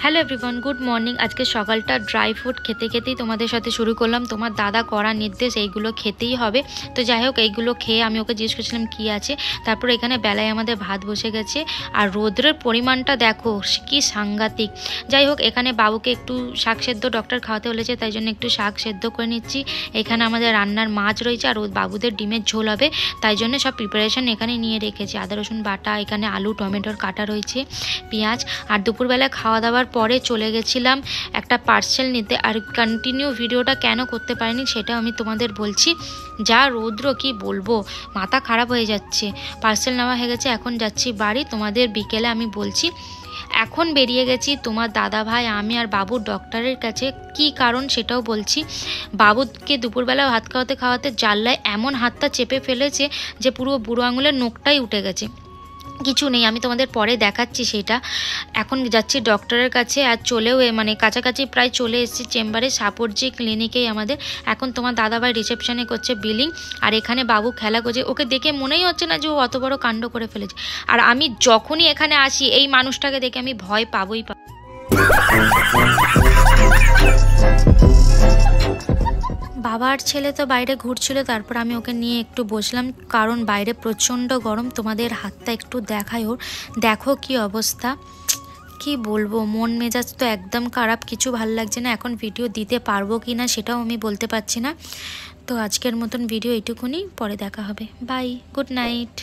Hello everyone, good morning. আজকে সকালটা dry fruit খেতে খেতেই তোমাদের সাথে শুরু করলাম। তোমার দাদা করা নির্দেশ এইগুলো খেতেই হবে। তো যাই হোক, এইগুলো খেয়ে আমি ওকে জিজ্ঞেস করছিলাম কী আছে। তারপর এখানে বেলায় আমাদের ভাত বসে গেছে, আর রোদ্রের পরিমাণটা দেখো কি সাংঘাতিক। যাই হোক, এখানে বাবুকে একটু শাক সেদ্ধ ডক্টর খাওয়াতে বলেছে, তাই জন্য একটু শাক সেদ্ধ করে নিচ্ছি। এখানে আমাদের রান্নার মাছ রয়েছে, আর বাবুদের ডিমের ঝোল হবে, তাই জন্য সব প্রিপারেশন এখানে নিয়ে রেখেছি। আদা রসুন বাটা, এখানে আলু টমেটোর কাটা রয়েছে, পেঁয়াজ। আর দুপুরবেলা খাওয়া দাওয়ার পরে চলে গেছিলাম একটা পার্সেল নিতে, আর কন্টিনিউ ভিডিওটা কেন করতে পারিনি সেটাও আমি তোমাদের বলছি। যা রৌদ্র কি বলবো, মাথা খারাপ হয়ে যাচ্ছে। পার্সেল নেওয়া হয়ে গেছে, এখন যাচ্ছি বাড়ি। তোমাদের বিকেলে আমি বলছি। এখন বেরিয়ে গেছি তোমার দাদা ভাই, আমি আর বাবু ডক্টরের কাছে। কি কারণ সেটাও বলছি। বাবুকে দুপুরবেলা ভাত খাওয়াতে খাওয়াতে জানলায় এমন হাতটা চেপে ফেলেছে যে পুরো বুড়ো আঙুলের নখটাই উঠে গেছে। কিছু নেই, আমি তোমাদের পরে দেখাচ্ছি সেটা। এখন যাচ্ছি ডক্টরের কাছে, আর চলেও কাছাকাছি প্রায় চলে এসেছি চেম্বারে, সাপোর্টজি ক্লিনিকেই আমাদের। এখন তোমার দাদাভাই রিসেপশনে করছে বিলিং, আর এখানে বাবু খেলা করছে। ওকে দেখে মনেই হচ্ছে না যে ও অত বড় কাণ্ড করে ফেলেছে। আর আমি যখনই এখানে আসি এই মানুষটাকে দেখে আমি ভয় পাবোই পাবো। বাবার ছেলে তো বাইরে ঘুরছিল, তারপর আমি ওকে নিয়ে একটু বসলাম, কারণ বাইরে প্রচণ্ড গরম। তোমাদের হাতটা একটু দেখাই ওর, দেখো কি অবস্থা। কি বলবো, মন মেজাজ তো একদম খারাপ, কিছু ভাল লাগছে না। এখন ভিডিও দিতে পারবো কি না সেটাও আমি বলতে পারছি না। তো আজকের মতন ভিডিও এইটুকুনি, পরে দেখা হবে। Bye, good night.